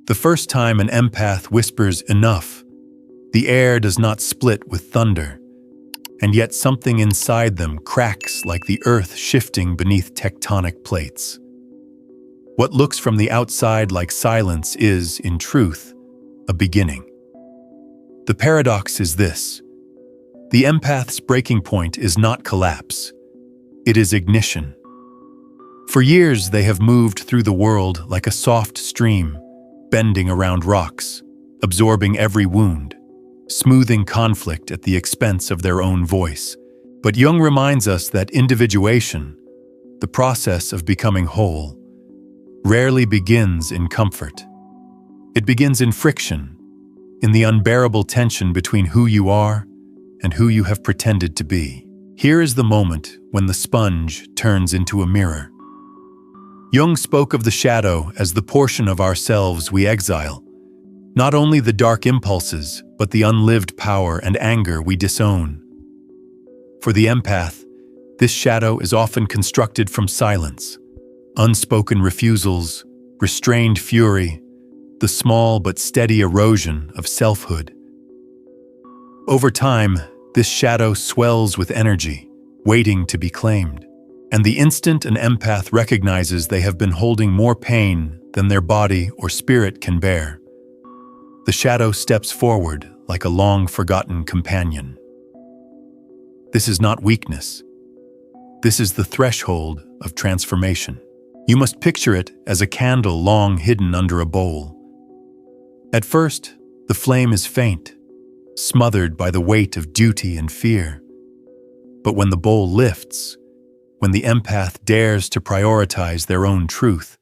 The first time an empath whispers enough, the air does not split with thunder, and yet something inside them cracks like the earth shifting beneath tectonic plates. What looks from the outside like silence is, in truth, a beginning. The paradox is this: the empath's breaking point is not collapse, it is ignition. For years they have moved through the world like a soft stream, bending around rocks, absorbing every wound, smoothing conflict at the expense of their own voice. But Jung reminds us that individuation, the process of becoming whole, rarely begins in comfort. It begins in friction, in the unbearable tension between who you are and who you have pretended to be. Here is the moment when the sponge turns into a mirror. Jung spoke of the shadow as the portion of ourselves we exile, not only the dark impulses, but the unlived power and anger we disown. For the empath, this shadow is often constructed from silence, unspoken refusals, restrained fury, the small but steady erosion of selfhood. Over time, this shadow swells with energy, waiting to be claimed. And the instant an empath recognizes they have been holding more pain than their body or spirit can bear, the shadow steps forward like a long-forgotten companion. This is not weakness. This is the threshold of transformation. You must picture it as a candle long hidden under a bowl. At first, the flame is faint, smothered by the weight of duty and fear. But when the bowl lifts, when the empath dares to prioritize their own truth,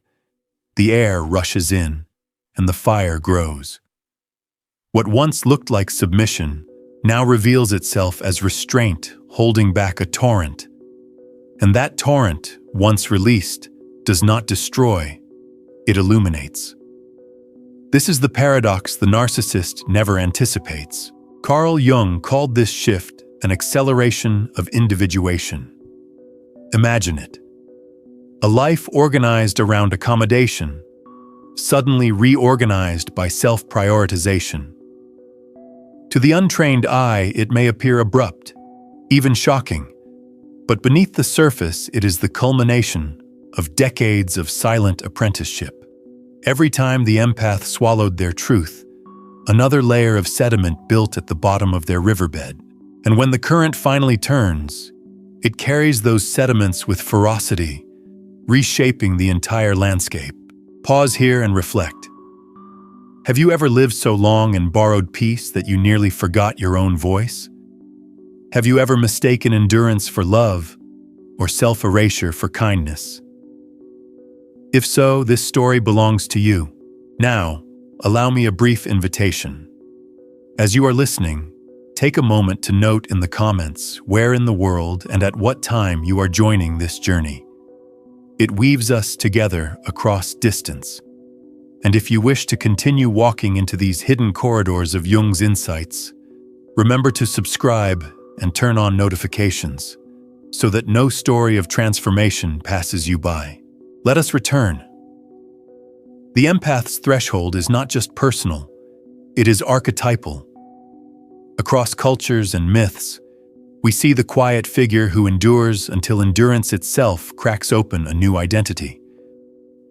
the air rushes in and the fire grows. What once looked like submission now reveals itself as restraint holding back a torrent. And that torrent, once released, does not destroy, it illuminates. This is the paradox the narcissist never anticipates. Carl Jung called this shift an acceleration of individuation. Imagine it. A life organized around accommodation, suddenly reorganized by self-prioritization. To the untrained eye, it may appear abrupt, even shocking, but beneath the surface, it is the culmination of decades of silent apprenticeship. Every time the empath swallowed their truth, another layer of sediment built at the bottom of their riverbed. And when the current finally turns, it carries those sediments with ferocity, reshaping the entire landscape. Pause here and reflect. Have you ever lived so long in borrowed peace that you nearly forgot your own voice? Have you ever mistaken endurance for love or self-erasure for kindness? If so, this story belongs to you. Now, allow me a brief invitation. As you are listening, take a moment to note in the comments where in the world and at what time you are joining this journey. It weaves us together across distance. And if you wish to continue walking into these hidden corridors of Jung's insights, remember to subscribe and turn on notifications so that no story of transformation passes you by. Let us return. The empath's threshold is not just personal, it is archetypal. Across cultures and myths, we see the quiet figure who endures until endurance itself cracks open a new identity.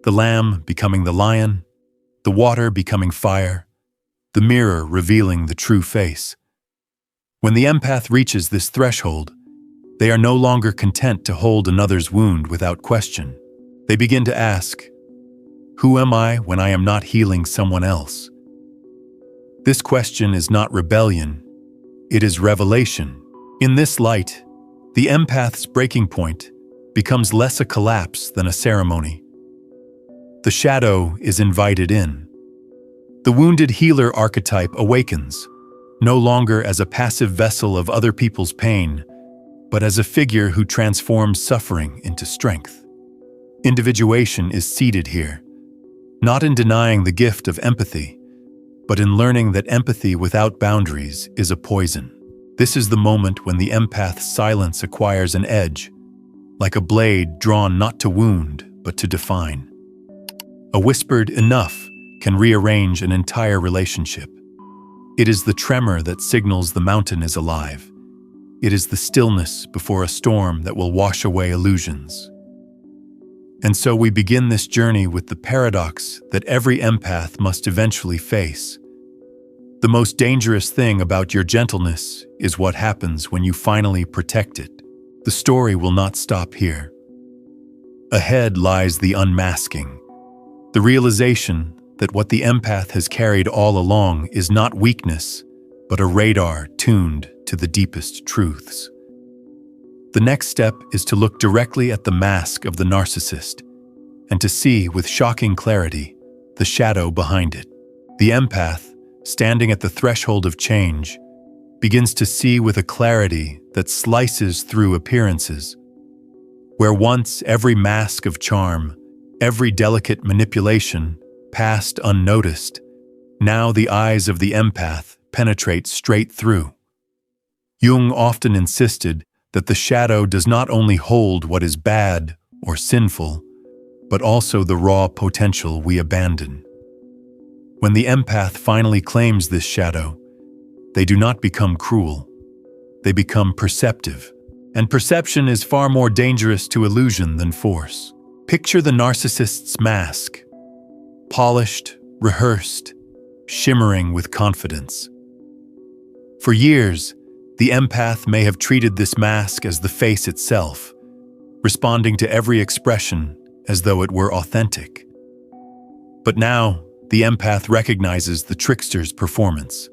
The lamb becoming the lion, the water becoming fire, the mirror revealing the true face. When the empath reaches this threshold, they are no longer content to hold another's wound without question. They begin to ask, "Who am I when I am not healing someone else?" This question is not rebellion, it is revelation. In this light, the empath's breaking point becomes less a collapse than a ceremony. The shadow is invited in. The wounded healer archetype awakens, no longer as a passive vessel of other people's pain, but as a figure who transforms suffering into strength. Individuation is seated here, not in denying the gift of empathy, but in learning that empathy without boundaries is a poison. This is the moment when the empath's silence acquires an edge, like a blade drawn not to wound, but to define. A whispered enough can rearrange an entire relationship. It is the tremor that signals the mountain is alive. It is the stillness before a storm that will wash away illusions. And so we begin this journey with the paradox that every empath must eventually face. The most dangerous thing about your gentleness is what happens when you finally protect it. The story will not stop here. Ahead lies the unmasking, the realization that what the empath has carried all along is not weakness, but a radar tuned to the deepest truths. The next step is to look directly at the mask of the narcissist and to see with shocking clarity the shadow behind it. The empath, standing at the threshold of change, begins to see with a clarity that slices through appearances. Where once every mask of charm, every delicate manipulation passed unnoticed, now the eyes of the empath penetrate straight through. Jung often insisted that the shadow does not only hold what is bad or sinful, but also the raw potential we abandon. When the empath finally claims this shadow, they do not become cruel. They become perceptive. And perception is far more dangerous to illusion than force. Picture the narcissist's mask, polished, rehearsed, shimmering with confidence. For years, the empath may have treated this mask as the face itself, responding to every expression as though it were authentic. But now, the empath recognizes the trickster's performance.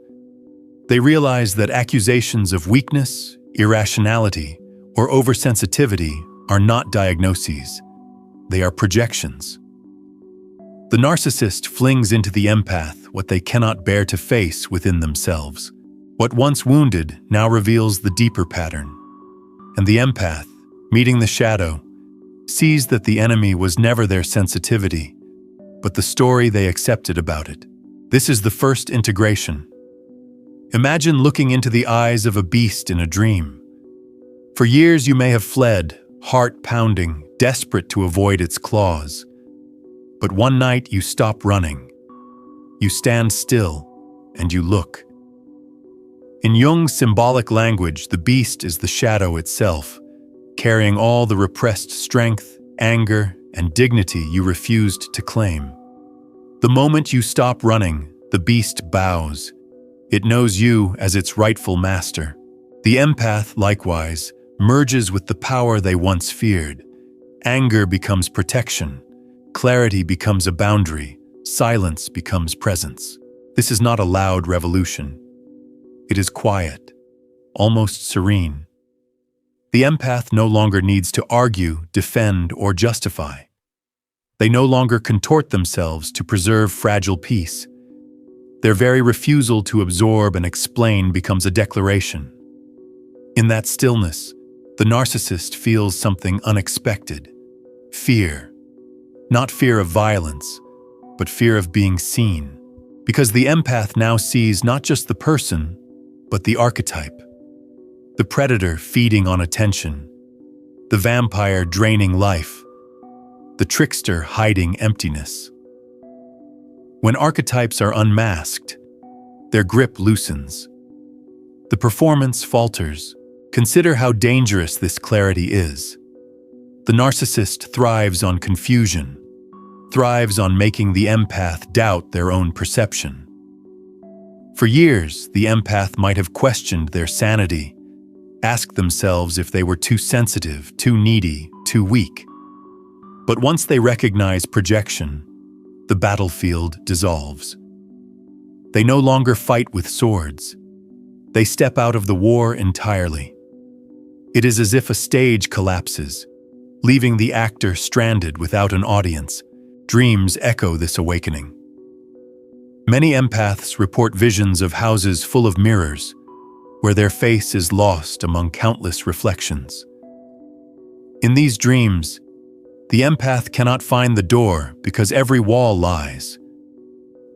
They realize that accusations of weakness, irrationality, or oversensitivity are not diagnoses. They are projections. The narcissist flings into the empath what they cannot bear to face within themselves. What once wounded now reveals the deeper pattern. And the empath, meeting the shadow, sees that the enemy was never their sensitivity, but the story they accepted about it. This is the first integration. Imagine looking into the eyes of a beast in a dream. For years you may have fled, heart pounding, desperate to avoid its claws. But one night you stop running. You stand still, and you look. In Jung's symbolic language, the beast is the shadow itself, carrying all the repressed strength, anger, and dignity you refused to claim. The moment you stop running, the beast bows. It knows you as its rightful master. The empath, likewise, merges with the power they once feared. Anger becomes protection. Clarity becomes a boundary. Silence becomes presence. This is not a loud revolution. It is quiet, almost serene. The empath no longer needs to argue, defend, or justify. They no longer contort themselves to preserve fragile peace. Their very refusal to absorb and explain becomes a declaration. In that stillness, the narcissist feels something unexpected. Fear. Not fear of violence, but fear of being seen. Because the empath now sees not just the person, but the archetype. The predator feeding on attention. The vampire draining life. The trickster hiding emptiness. When archetypes are unmasked, their grip loosens. The performance falters. Consider how dangerous this clarity is. The narcissist thrives on confusion, thrives on making the empath doubt their own perception. For years, the empath might have questioned their sanity, asked themselves if they were too sensitive, too needy, too weak. But once they recognize projection, the battlefield dissolves. They no longer fight with swords. They step out of the war entirely. It is as if a stage collapses, leaving the actor stranded without an audience. Dreams echo this awakening. Many empaths report visions of houses full of mirrors, where their face is lost among countless reflections. In these dreams, the empath cannot find the door because every wall lies.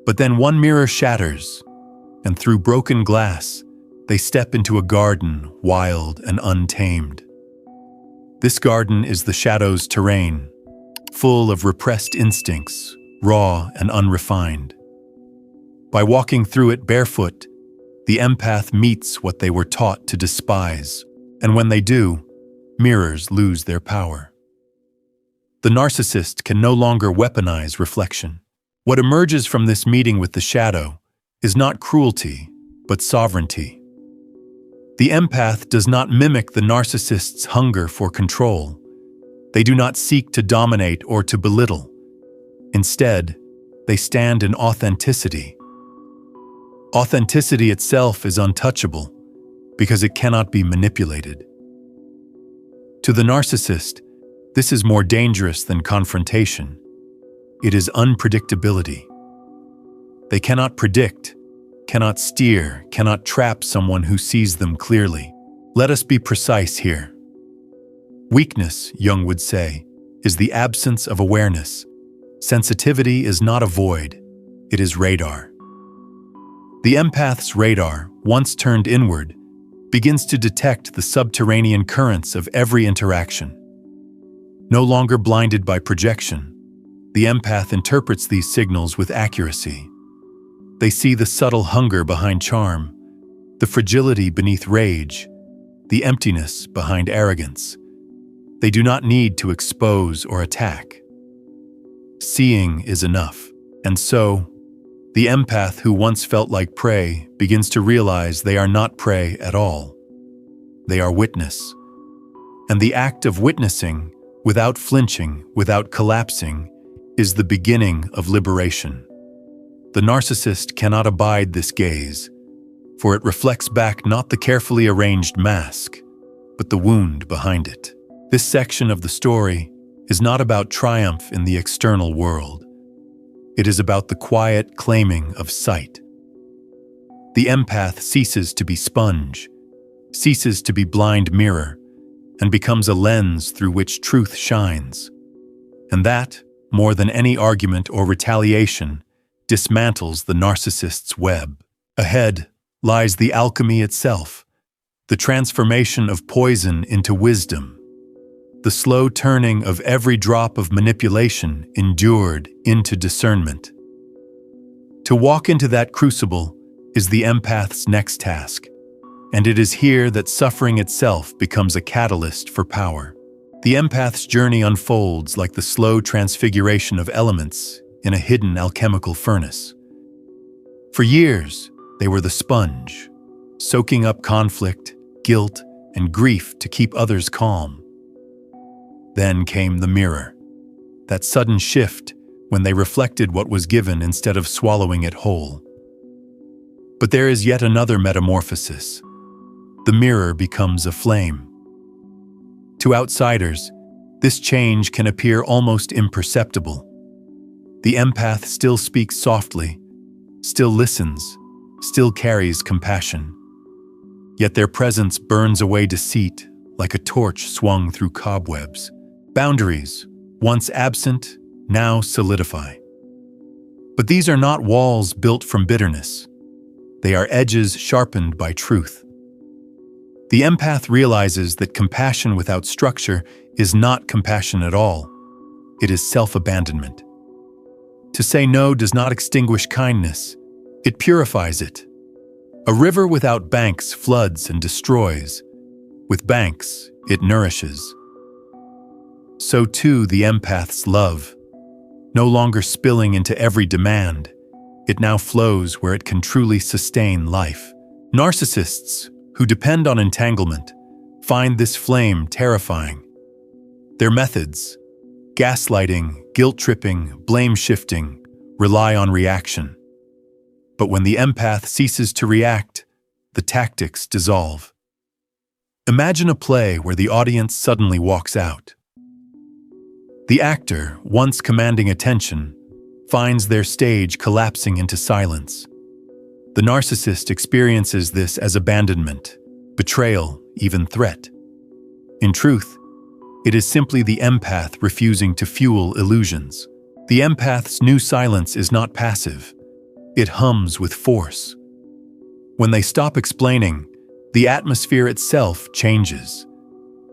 But then one mirror shatters, and through broken glass, they step into a garden wild and untamed. This garden is the shadow's terrain, full of repressed instincts, raw and unrefined. By walking through it barefoot, the empath meets what they were taught to despise, and when they do, mirrors lose their power. The narcissist can no longer weaponize reflection. What emerges from this meeting with the shadow is not cruelty, but sovereignty. The empath does not mimic the narcissist's hunger for control. They do not seek to dominate or to belittle. Instead, they stand in authenticity. Authenticity itself is untouchable because it cannot be manipulated. To the narcissist, this is more dangerous than confrontation. It is unpredictability. They cannot predict, cannot steer, cannot trap someone who sees them clearly. Let us be precise here. Weakness, Jung would say, is the absence of awareness. Sensitivity is not a void, it is radar. The empath's radar, once turned inward, begins to detect the subterranean currents of every interaction. No longer blinded by projection, the empath interprets these signals with accuracy. They see the subtle hunger behind charm, the fragility beneath rage, the emptiness behind arrogance. They do not need to expose or attack. Seeing is enough, and so, the empath who once felt like prey begins to realize they are not prey at all. They are witness. And the act of witnessing, without flinching, without collapsing, is the beginning of liberation. The narcissist cannot abide this gaze, for it reflects back not the carefully arranged mask, but the wound behind it. This section of the story is not about triumph in the external world. It is about the quiet claiming of sight. The empath ceases to be sponge, ceases to be blind mirror, and becomes a lens through which truth shines. And that, more than any argument or retaliation, dismantles the narcissist's web. Ahead lies the alchemy itself, the transformation of poison into wisdom, the slow turning of every drop of manipulation endured into discernment. To walk into that crucible is the empath's next task, and it is here that suffering itself becomes a catalyst for power. The empath's journey unfolds like the slow transfiguration of elements in a hidden alchemical furnace. For years, they were the sponge, soaking up conflict, guilt, and grief to keep others calm. Then came the mirror, that sudden shift when they reflected what was given instead of swallowing it whole. But there is yet another metamorphosis. The mirror becomes a flame. To outsiders, this change can appear almost imperceptible. The empath still speaks softly, still listens, still carries compassion. Yet their presence burns away deceit like a torch swung through cobwebs. Boundaries, once absent, now solidify. But these are not walls built from bitterness. They are edges sharpened by truth. The empath realizes that compassion without structure is not compassion at all. It is self-abandonment. To say no does not extinguish kindness. It purifies it. A river without banks floods and destroys. With banks, it nourishes. So too the empath's love. No longer spilling into every demand, it now flows where it can truly sustain life. Narcissists, who depend on entanglement, find this flame terrifying. Their methods, gaslighting, guilt-tripping, blame-shifting, rely on reaction. But when the empath ceases to react, the tactics dissolve. Imagine a play where the audience suddenly walks out. The actor, once commanding attention, finds their stage collapsing into silence. The narcissist experiences this as abandonment, betrayal, even threat. In truth, it is simply the empath refusing to fuel illusions. The empath's new silence is not passive. It hums with force. When they stop explaining, the atmosphere itself changes.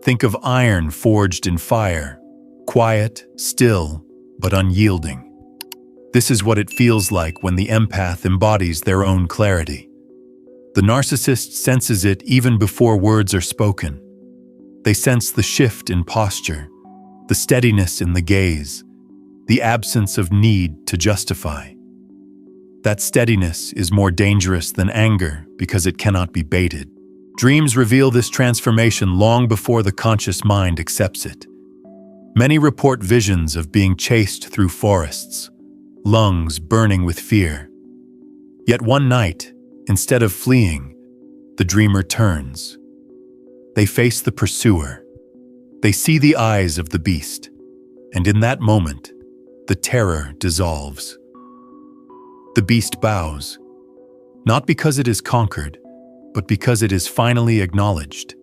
Think of iron forged in fire, quiet, still, but unyielding. This is what it feels like when the empath embodies their own clarity. The narcissist senses it even before words are spoken. They sense the shift in posture, the steadiness in the gaze, the absence of need to justify. That steadiness is more dangerous than anger because it cannot be baited. Dreams reveal this transformation long before the conscious mind accepts it. Many report visions of being chased through forests, lungs burning with fear. Yet one night, instead of fleeing, the dreamer turns. They face the pursuer. They see the eyes of the beast, and in that moment, the terror dissolves. The beast bows, not because it is conquered, but because it is finally acknowledged.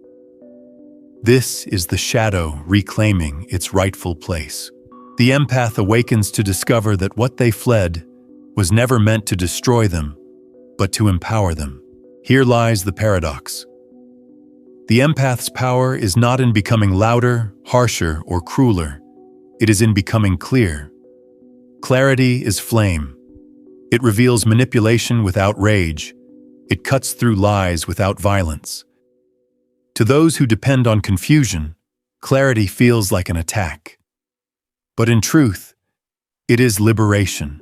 This is the shadow reclaiming its rightful place. The empath awakens to discover that what they fled was never meant to destroy them, but to empower them. Here lies the paradox. The empath's power is not in becoming louder, harsher, or crueler. It is in becoming clear. Clarity is flame. It reveals manipulation without rage. It cuts through lies without violence. To those who depend on confusion, clarity feels like an attack. But in truth, it is liberation.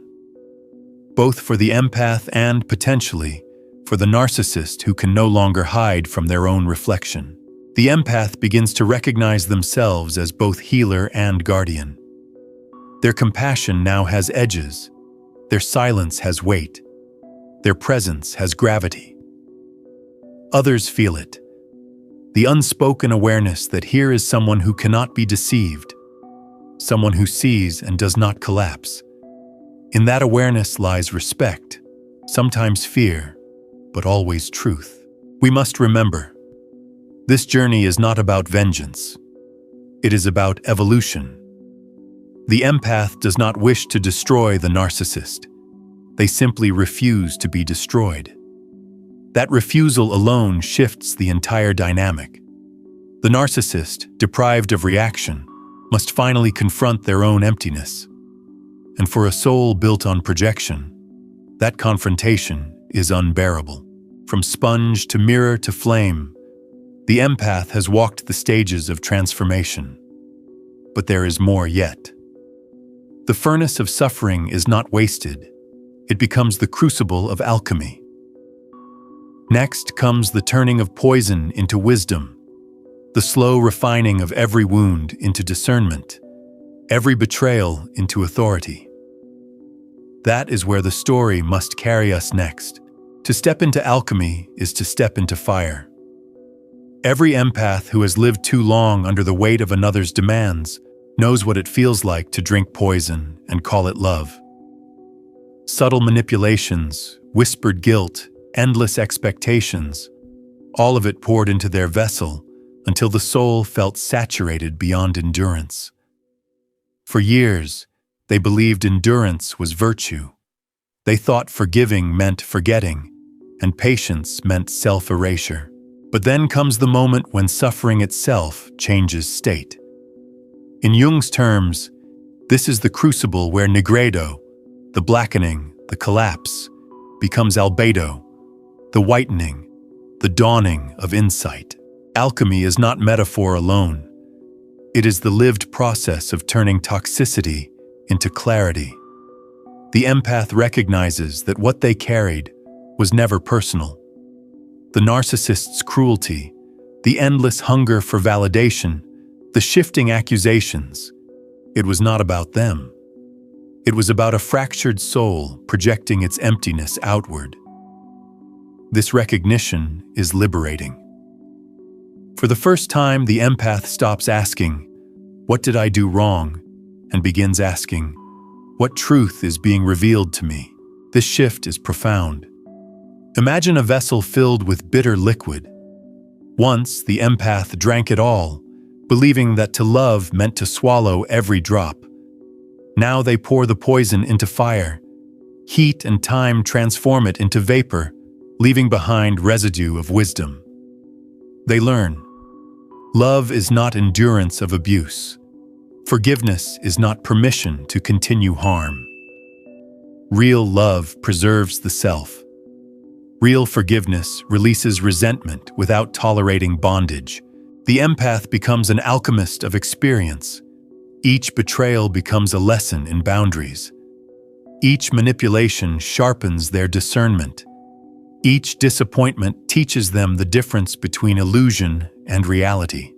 Both for the empath and, potentially, for the narcissist who can no longer hide from their own reflection. The empath begins to recognize themselves as both healer and guardian. Their compassion now has edges. Their silence has weight. Their presence has gravity. Others feel it. The unspoken awareness that here is someone who cannot be deceived, someone who sees and does not collapse. In that awareness lies respect, sometimes fear, but always truth. We must remember, this journey is not about vengeance. It is about evolution. The empath does not wish to destroy the narcissist. They simply refuse to be destroyed. That refusal alone shifts the entire dynamic. The narcissist, deprived of reaction, must finally confront their own emptiness. And for a soul built on projection, that confrontation is unbearable. From sponge to mirror to flame, the empath has walked the stages of transformation. But there is more yet. The furnace of suffering is not wasted. It becomes the crucible of alchemy. Next comes the turning of poison into wisdom, the slow refining of every wound into discernment, every betrayal into authority. That is where the story must carry us next. To step into alchemy is to step into fire. Every empath who has lived too long under the weight of another's demands knows what it feels like to drink poison and call it love. Subtle manipulations, whispered guilt, endless expectations, all of it poured into their vessel until the soul felt saturated beyond endurance. For years, they believed endurance was virtue. They thought forgiving meant forgetting, and patience meant self-erasure. But then comes the moment when suffering itself changes state. In Jung's terms, this is the crucible where nigredo, the blackening, the collapse, becomes albedo, the whitening, the dawning of insight. Alchemy is not metaphor alone. It is the lived process of turning toxicity into clarity. The empath recognizes that what they carried was never personal. The narcissist's cruelty, the endless hunger for validation, the shifting accusations, it was not about them. It was about a fractured soul projecting its emptiness outward. This recognition is liberating. For the first time, the empath stops asking, "What did I do wrong?" and begins asking, "What truth is being revealed to me?" This shift is profound. Imagine a vessel filled with bitter liquid. Once, the empath drank it all, believing that to love meant to swallow every drop. Now they pour the poison into fire. Heat and time transform it into vapor, leaving behind residue of wisdom. They learn. Love is not endurance of abuse. Forgiveness is not permission to continue harm. Real love preserves the self. Real forgiveness releases resentment without tolerating bondage. The empath becomes an alchemist of experience. Each betrayal becomes a lesson in boundaries. Each manipulation sharpens their discernment. Each disappointment teaches them the difference between illusion and reality.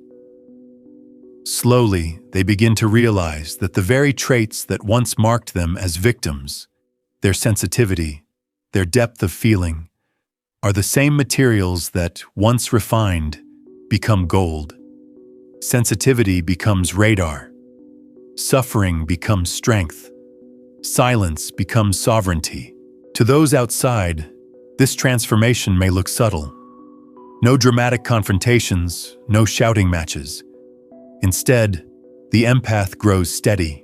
Slowly, they begin to realize that the very traits that once marked them as victims, their sensitivity, their depth of feeling, are the same materials that, once refined, become gold. Sensitivity becomes radar. Suffering becomes strength. Silence becomes sovereignty. To those outside, this transformation may look subtle. No dramatic confrontations, no shouting matches. Instead, the empath grows steady.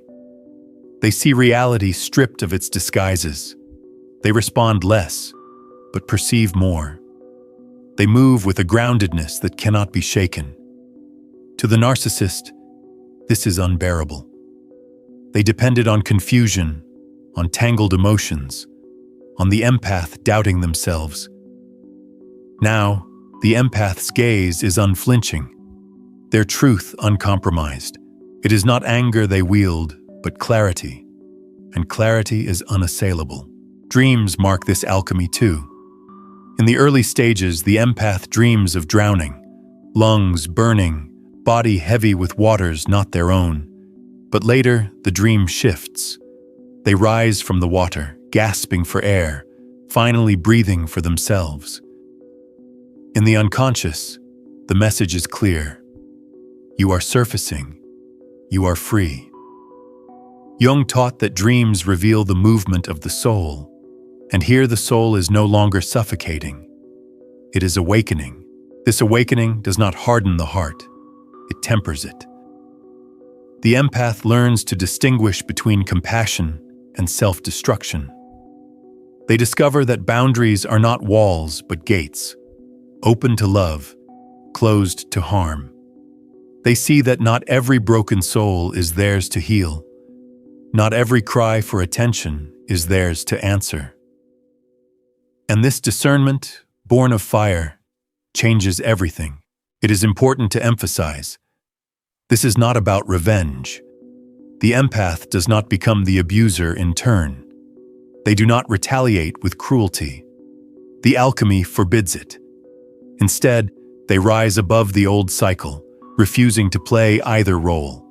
They see reality stripped of its disguises. They respond less, but perceive more. They move with a groundedness that cannot be shaken. To the narcissist, this is unbearable. They depended on confusion, on tangled emotions, on the empath doubting themselves. Now, the empath's gaze is unflinching, their truth uncompromised. It is not anger they wield, but clarity, and clarity is unassailable. Dreams mark this alchemy too. In the early stages, the empath dreams of drowning, lungs burning, body heavy with waters not their own. But later, the dream shifts. They rise from the water, gasping for air, finally breathing for themselves. In the unconscious, the message is clear. You are surfacing. You are free. Jung taught that dreams reveal the movement of the soul, and here the soul is no longer suffocating. It is awakening. This awakening does not harden the heart. It tempers it. The empath learns to distinguish between compassion and self-destruction. They discover that boundaries are not walls but gates, open to love, closed to harm. They see that not every broken soul is theirs to heal. Not every cry for attention is theirs to answer. And this discernment, born of fire, changes everything. It is important to emphasize. This is not about revenge. The empath does not become the abuser in turn. They do not retaliate with cruelty. The alchemy forbids it. Instead, they rise above the old cycle, refusing to play either role.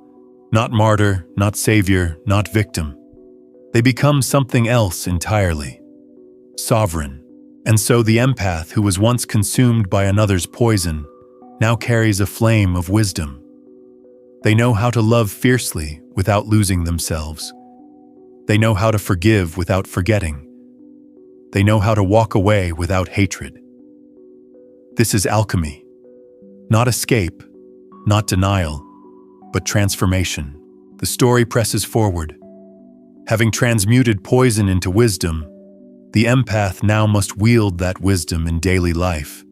Not martyr, not savior, not victim. They become something else entirely. Sovereign. And so the empath who was once consumed by another's poison now carries a flame of wisdom. They know how to love fiercely without losing themselves. They know how to forgive without forgetting. They know how to walk away without hatred. This is alchemy. Not escape, not denial, but transformation. The story presses forward. Having transmuted poison into wisdom, the empath now must wield that wisdom in daily life.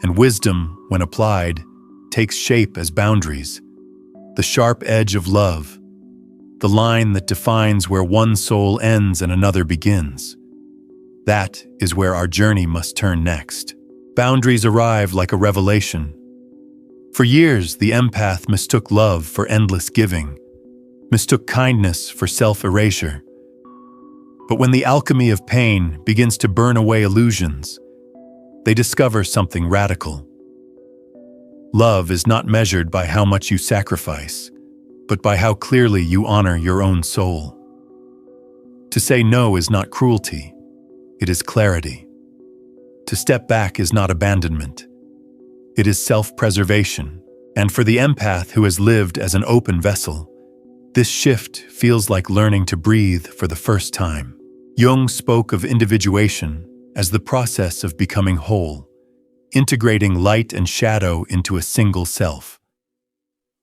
And wisdom, when applied, takes shape as boundaries. The sharp edge of love, the line that defines where one soul ends and another begins. That is where our journey must turn next. Boundaries arrive like a revelation. For years, the empath mistook love for endless giving, mistook kindness for self-erasure. But when the alchemy of pain begins to burn away illusions, they discover something radical. Love is not measured by how much you sacrifice, but by how clearly you honor your own soul. To say no is not cruelty, it is clarity. To step back is not abandonment, it is self-preservation. And for the empath who has lived as an open vessel, this shift feels like learning to breathe for the first time. Jung spoke of individuation as the process of becoming whole, integrating light and shadow into a single self.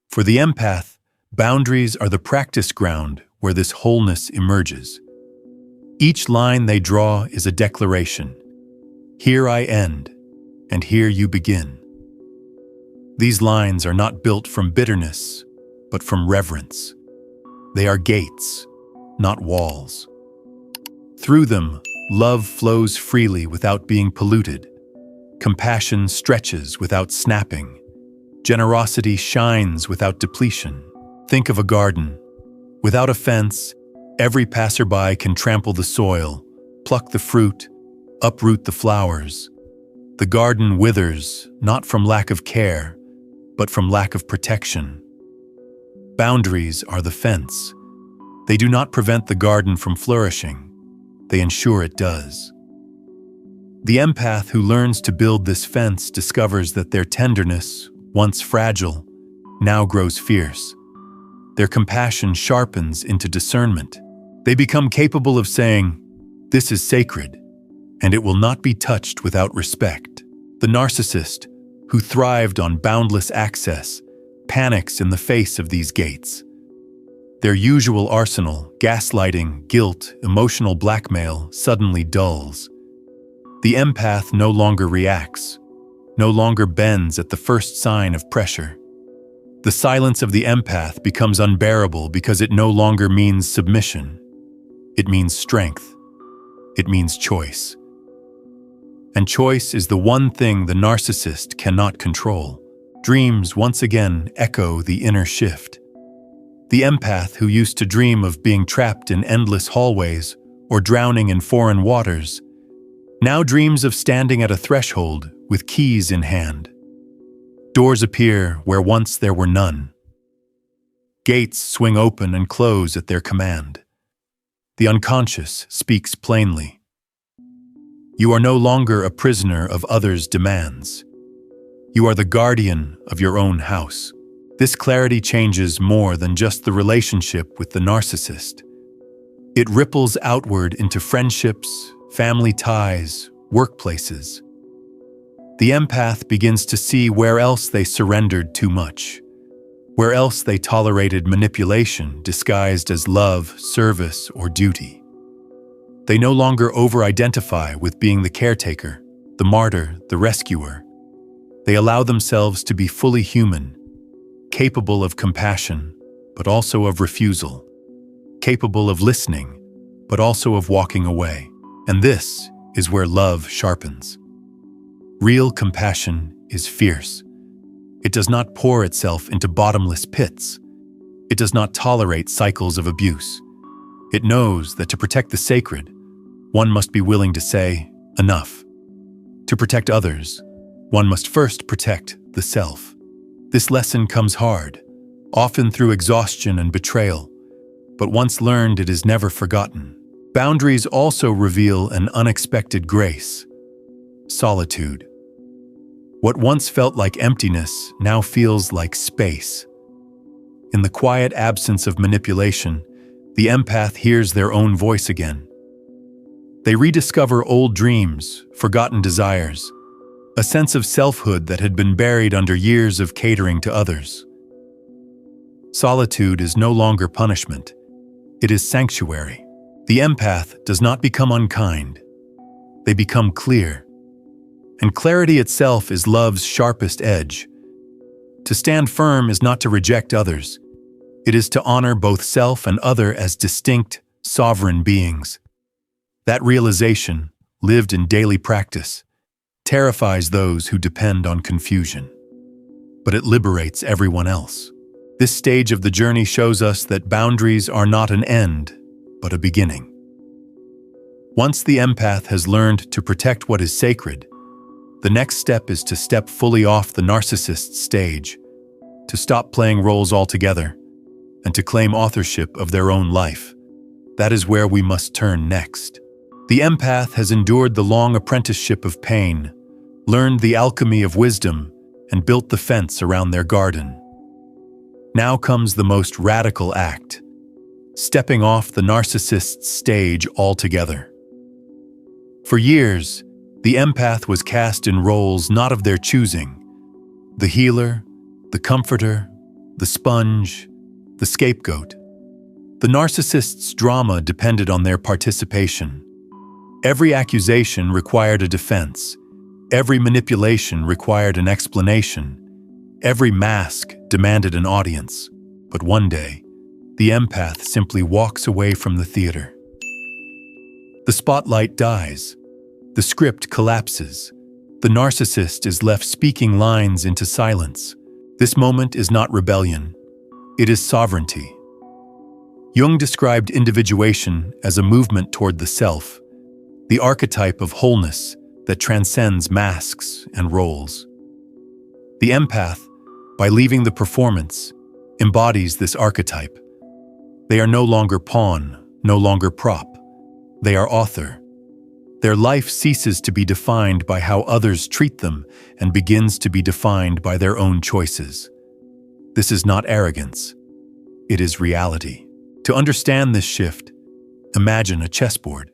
For the empath, boundaries are the practice ground where this wholeness emerges. Each line they draw is a declaration. Here I end, and here you begin. These lines are not built from bitterness, but from reverence. They are gates, not walls. Through them, love flows freely without being polluted. Compassion stretches without snapping. Generosity shines without depletion. Think of a garden. Without a fence, every passerby can trample the soil, pluck the fruit, uproot the flowers. The garden withers, not from lack of care, but from lack of protection. Boundaries are the fence. They do not prevent the garden from flourishing. They ensure it does. The empath who learns to build this fence discovers that their tenderness, once fragile, now grows fierce. Their compassion sharpens into discernment. They become capable of saying, "This is sacred, and it will not be touched without respect." The narcissist, who thrived on boundless access, panics in the face of these gates. Their usual arsenal, gaslighting, guilt, emotional blackmail, suddenly dulls. The empath no longer reacts, no longer bends at the first sign of pressure. The silence of the empath becomes unbearable because it no longer means submission. It means strength. It means choice. And choice is the one thing the narcissist cannot control. Dreams once again echo the inner shift. The empath who used to dream of being trapped in endless hallways or drowning in foreign waters now dreams of standing at a threshold with keys in hand. Doors appear where once there were none. Gates swing open and close at their command. The unconscious speaks plainly. You are no longer a prisoner of others' demands. You are the guardian of your own house. This clarity changes more than just the relationship with the narcissist. It ripples outward into friendships, family ties, workplaces. The empath begins to see where else they surrendered too much, where else they tolerated manipulation disguised as love, service, or duty. They no longer over-identify with being the caretaker, the martyr, the rescuer. They allow themselves to be fully human, capable of compassion, but also of refusal, capable of listening, but also of walking away. And this is where love sharpens. Real compassion is fierce. It does not pour itself into bottomless pits. It does not tolerate cycles of abuse. It knows that to protect the sacred, one must be willing to say, enough. To protect others, one must first protect the self. This lesson comes hard, often through exhaustion and betrayal, but once learned, it is never forgotten. Boundaries also reveal an unexpected grace: solitude. What once felt like emptiness now feels like space. In the quiet absence of manipulation, the empath hears their own voice again. They rediscover old dreams, forgotten desires, a sense of selfhood that had been buried under years of catering to others. Solitude is no longer punishment. It is sanctuary. The empath does not become unkind. They become clear. And clarity itself is love's sharpest edge. To stand firm is not to reject others. It is to honor both self and other as distinct, sovereign beings. That realization, lived in daily practice, terrifies those who depend on confusion. But it liberates everyone else. This stage of the journey shows us that boundaries are not an end, but a beginning. Once the empath has learned to protect what is sacred, the next step is to step fully off the narcissist stage, to stop playing roles altogether, and to claim authorship of their own life. That is where we must turn next. The empath has endured the long apprenticeship of pain, learned the alchemy of wisdom, and built the fence around their garden. Now comes the most radical act: stepping off the narcissist's stage altogether. For years, the empath was cast in roles not of their choosing: the healer, the comforter, the sponge, the scapegoat. The narcissist's drama depended on their participation. Every accusation required a defense. Every manipulation required an explanation. Every mask demanded an audience. But one day, the empath simply walks away from the theater. The The spotlight dies. The script collapses. The narcissist is left speaking lines into silence. This moment is not rebellion. It is sovereignty. Jung described individuation as a movement toward the self, the archetype of wholeness that transcends masks and roles. The empath, by leaving the performance, embodies this archetype. They are no longer pawn, no longer prop. They are author. Their life ceases to be defined by how others treat them and begins to be defined by their own choices. This is not arrogance. It is reality. To understand this shift, imagine a chessboard.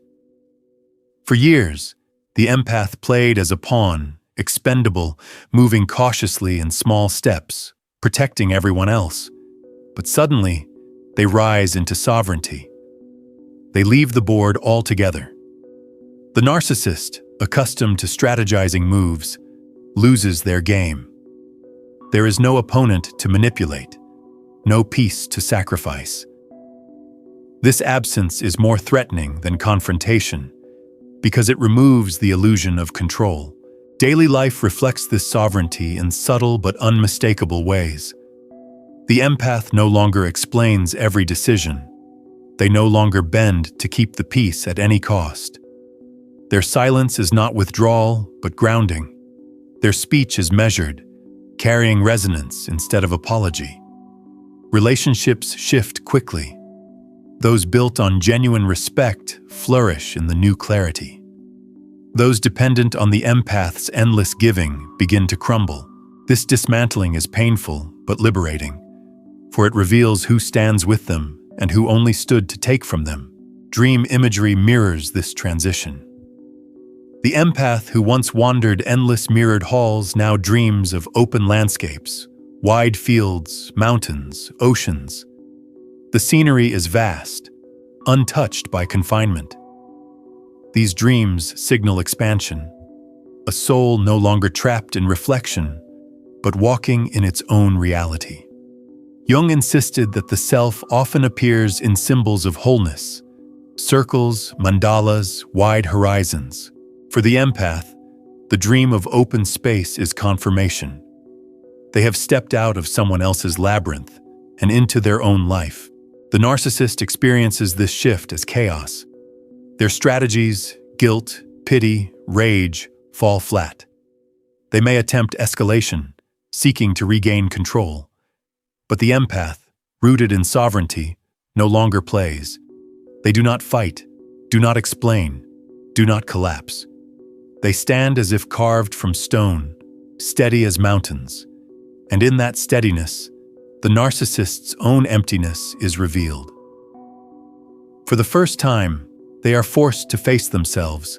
For years, the empath played as a pawn, expendable, moving cautiously in small steps, protecting everyone else. But suddenly, they rise into sovereignty. They leave the board altogether. The narcissist, accustomed to strategizing moves, loses their game. There is no opponent to manipulate, no piece to sacrifice. This absence is more threatening than confrontation because it removes the illusion of control. Daily life reflects this sovereignty in subtle but unmistakable ways. The empath no longer explains every decision. They no longer bend to keep the peace at any cost. Their silence is not withdrawal, but grounding. Their speech is measured, carrying resonance instead of apology. Relationships shift quickly. Those built on genuine respect flourish in the new clarity. Those dependent on the empath's endless giving begin to crumble. This dismantling is painful but liberating, for it reveals who stands with them and who only stood to take from them. Dream imagery mirrors this transition. The empath who once wandered endless mirrored halls now dreams of open landscapes, wide fields, mountains, oceans. The scenery is vast, untouched by confinement. These dreams signal expansion, a soul no longer trapped in reflection, but walking in its own reality. Jung insisted that the self often appears in symbols of wholeness, circles, mandalas, wide horizons. For the empath, the dream of open space is confirmation. They have stepped out of someone else's labyrinth and into their own life. The narcissist experiences this shift as chaos. Their strategies, guilt, pity, rage fall flat. They may attempt escalation, seeking to regain control. But the empath, rooted in sovereignty, no longer plays. They do not fight, do not explain, do not collapse. They stand as if carved from stone, steady as mountains. And in that steadiness, the narcissist's own emptiness is revealed. For the first time, they are forced to face themselves.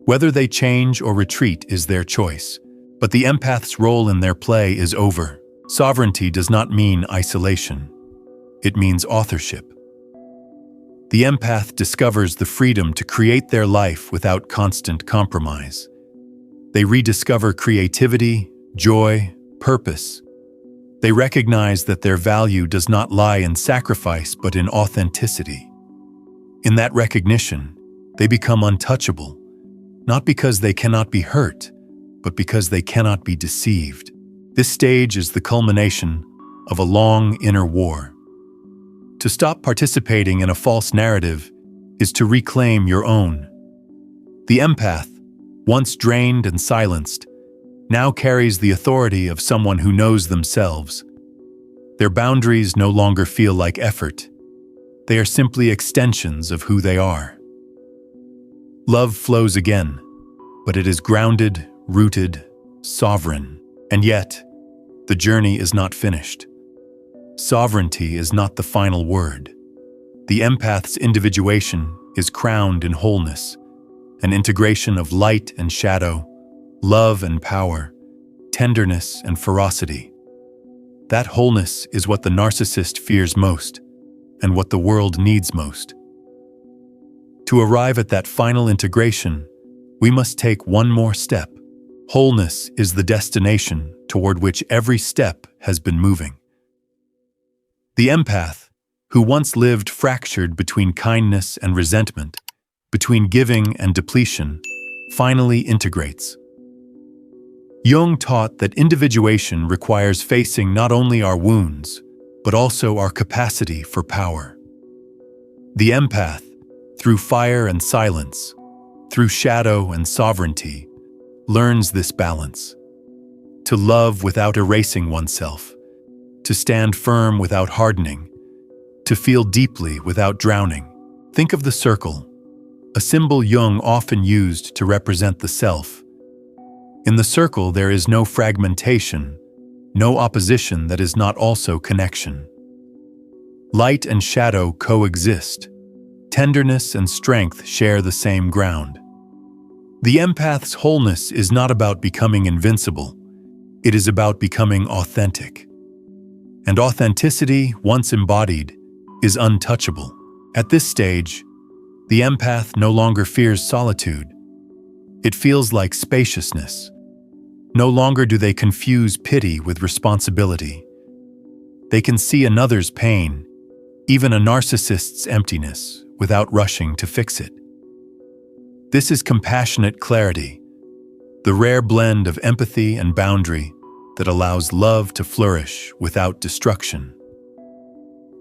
Whether they change or retreat is their choice. But the empath's role in their play is over. Sovereignty does not mean isolation. It means authorship. The empath discovers the freedom to create their life without constant compromise. They rediscover creativity, joy, purpose. They recognize that their value does not lie in sacrifice but in authenticity. In that recognition, they become untouchable, not because they cannot be hurt, but because they cannot be deceived. This stage is the culmination of a long inner war. To stop participating in a false narrative is to reclaim your own. The empath, once drained and silenced, now carries the authority of someone who knows themselves. Their boundaries no longer feel like effort. They are simply extensions of who they are. Love flows again, but it is grounded, rooted, sovereign. And yet, the journey is not finished. Sovereignty is not the final word. The empath's individuation is crowned in wholeness, an integration of light and shadow, love and power, tenderness and ferocity. That wholeness is what the narcissist fears most, and what the world needs most. To arrive at that final integration, we must take one more step. Wholeness is the destination toward which every step has been moving. The empath, who once lived fractured between kindness and resentment, between giving and depletion, finally integrates. Jung taught that individuation requires facing not only our wounds, but also our capacity for power. The empath, through fire and silence, through shadow and sovereignty, learns this balance. To love without erasing oneself, to stand firm without hardening, to feel deeply without drowning. Think of the circle, a symbol Jung often used to represent the self. In the circle there is no fragmentation, no opposition that is not also connection. Light and shadow coexist. Tenderness and strength share the same ground. The empath's wholeness is not about becoming invincible. It is about becoming authentic. And authenticity, once embodied, is untouchable. At this stage, the empath no longer fears solitude. It feels like spaciousness. No longer do they confuse pity with responsibility. They can see another's pain, even a narcissist's emptiness, without rushing to fix it. This is compassionate clarity, the rare blend of empathy and boundary that allows love to flourish without destruction.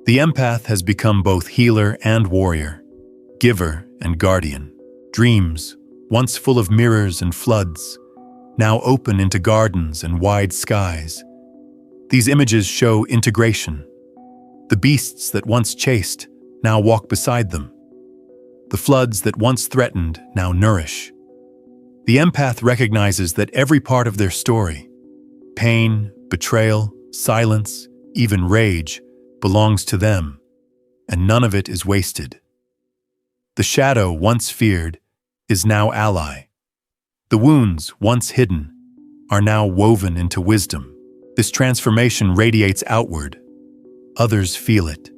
The empath has become both healer and warrior, giver and guardian. Dreams, once full of mirrors and floods, now open into gardens and wide skies. These images show integration. The beasts that once chased now walk beside them. The floods that once threatened now nourish. The empath recognizes that every part of their story, pain, betrayal, silence, even rage, belongs to them, and none of it is wasted. The shadow once feared is now ally. The wounds, once hidden, are now woven into wisdom. This transformation radiates outward. Others feel it.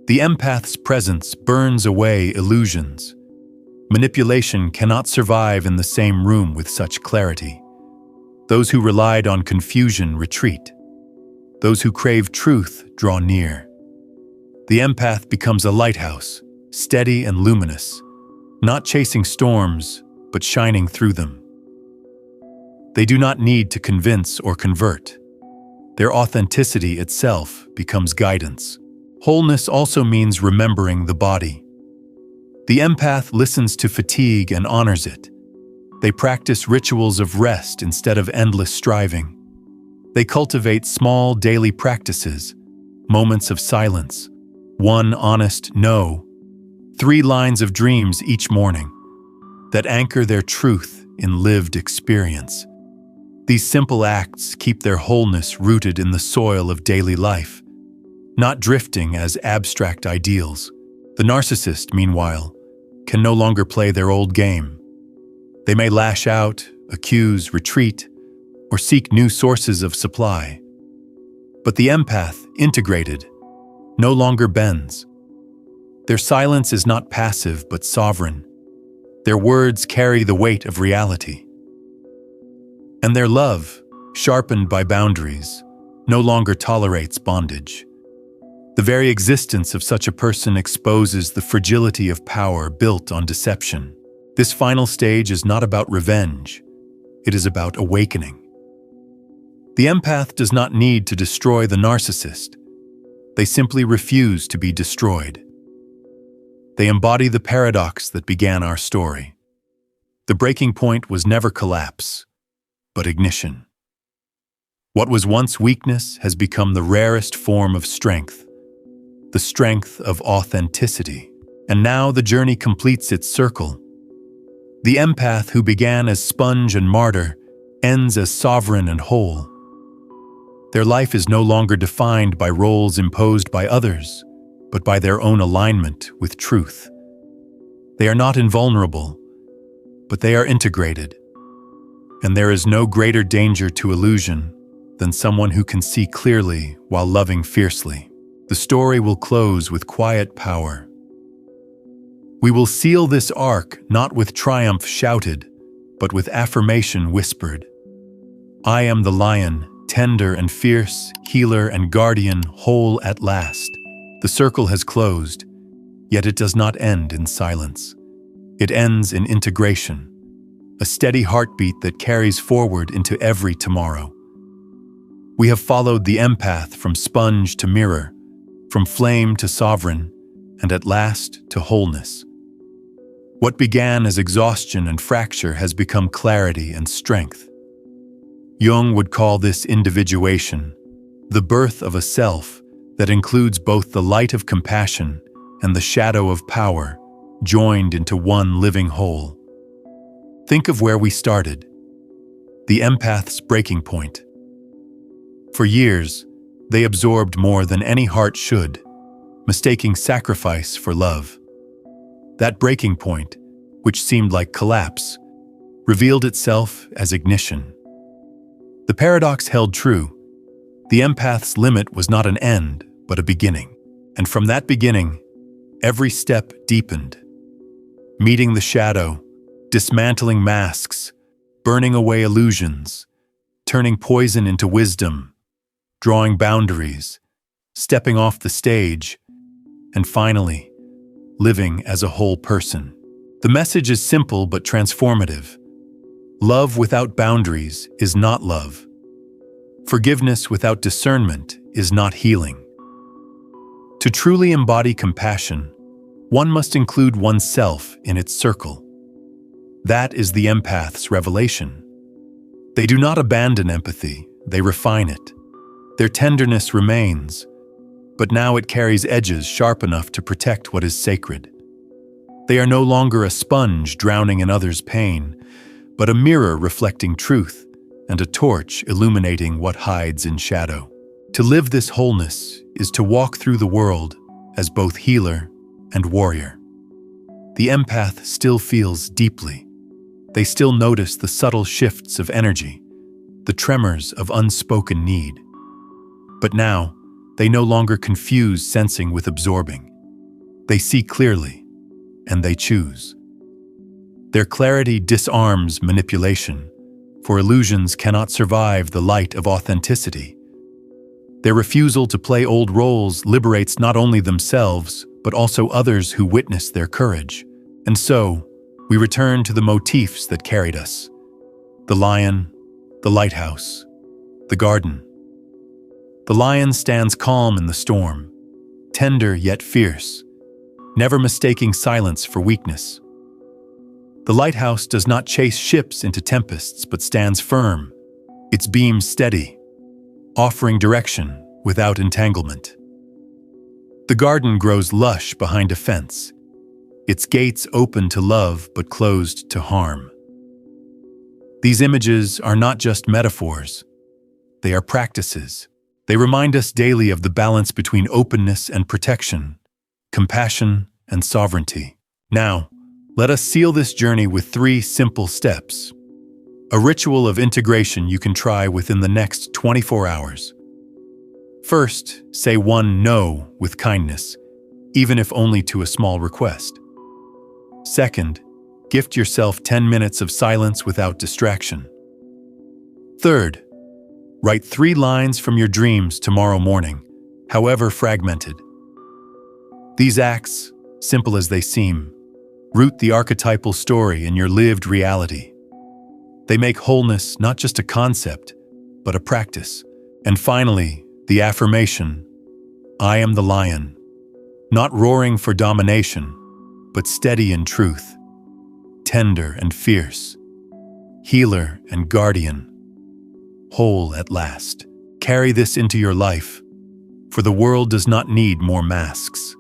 The empath's presence burns away illusions. Manipulation cannot survive in the same room with such clarity. Those who relied on confusion retreat. Those who crave truth draw near. The empath becomes a lighthouse, steady and luminous, not chasing storms, but shining through them. They do not need to convince or convert. Their authenticity itself becomes guidance. Wholeness also means remembering the body. The empath listens to fatigue and honors it. They practice rituals of rest instead of endless striving. They cultivate small daily practices, moments of silence, one honest no, 3 lines of dreams each morning, that anchor their truth in lived experience. These simple acts keep their wholeness rooted in the soil of daily life, not drifting as abstract ideals. The narcissist, meanwhile, can no longer play their old game. They may lash out, accuse, retreat, or seek new sources of supply. But the empath, integrated, no longer bends. Their silence is not passive but sovereign. Their words carry the weight of reality. And their love, sharpened by boundaries, no longer tolerates bondage. The very existence of such a person exposes the fragility of power built on deception. This final stage is not about revenge. It is about awakening. The empath does not need to destroy the narcissist. They simply refuse to be destroyed. They embody the paradox that began our story. The breaking point was never collapse, but ignition. What was once weakness has become the rarest form of strength, the strength of authenticity. And now the journey completes its circle. The empath who began as sponge and martyr ends as sovereign and whole. Their life is no longer defined by roles imposed by others, but by their own alignment with truth. They are not invulnerable, but they are integrated. And there is no greater danger to illusion than someone who can see clearly while loving fiercely. The story will close with quiet power. We will seal this arc not with triumph shouted, but with affirmation whispered. I am the lion, tender and fierce, healer and guardian, whole at last. The circle has closed, yet it does not end in silence. It ends in integration, a steady heartbeat that carries forward into every tomorrow. We have followed the empath from sponge to mirror, from flame to sovereign, and at last to wholeness. What began as exhaustion and fracture has become clarity and strength. Jung would call this individuation, the birth of a self that includes both the light of compassion and the shadow of power, joined into one living whole. Think of where we started, the empath's breaking point. For years, they absorbed more than any heart should, mistaking sacrifice for love. That breaking point, which seemed like collapse, revealed itself as ignition. The paradox held true. The empath's limit was not an end, but a beginning. And from that beginning, every step deepened. Meeting the shadow, dismantling masks, burning away illusions, turning poison into wisdom, drawing boundaries, stepping off the stage, and finally, living as a whole person. The message is simple but transformative. Love without boundaries is not love. Forgiveness without discernment is not healing. To truly embody compassion, one must include oneself in its circle. That is the empath's revelation. They do not abandon empathy, they refine it. Their tenderness remains, but now it carries edges sharp enough to protect what is sacred. They are no longer a sponge drowning in others' pain, but a mirror reflecting truth and a torch illuminating what hides in shadow. To live this wholeness is to walk through the world as both healer and warrior. The empath still feels deeply. They still notice the subtle shifts of energy, the tremors of unspoken need. But now, they no longer confuse sensing with absorbing. They see clearly, and they choose. Their clarity disarms manipulation, for illusions cannot survive the light of authenticity. Their refusal to play old roles liberates not only themselves, but also others who witness their courage. And so, we return to the motifs that carried us: the lion, the lighthouse, the garden. The lion stands calm in the storm, tender yet fierce, never mistaking silence for weakness. The lighthouse does not chase ships into tempests, but stands firm, its beams steady, offering direction without entanglement. The garden grows lush behind a fence, its gates open to love but closed to harm. These images are not just metaphors, they are practices. They remind us daily of the balance between openness and protection, compassion and sovereignty. Now, let us seal this journey with 3 simple steps. A ritual of integration you can try within the next 24 hours. First, say one no with kindness, even if only to a small request. Second, gift yourself 10 minutes of silence without distraction. Third, write 3 lines from your dreams tomorrow morning, however fragmented. These acts, simple as they seem, root the archetypal story in your lived reality. They make wholeness not just a concept, but a practice. And finally, the affirmation, I am the lion, not roaring for domination, but steady in truth, tender and fierce, healer and guardian, whole at last. Carry this into your life, for the world does not need more masks.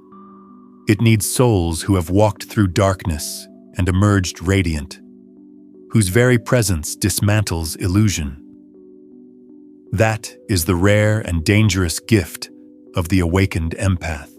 It needs souls who have walked through darkness and emerged radiant, whose very presence dismantles illusion. That is the rare and dangerous gift of the awakened empath.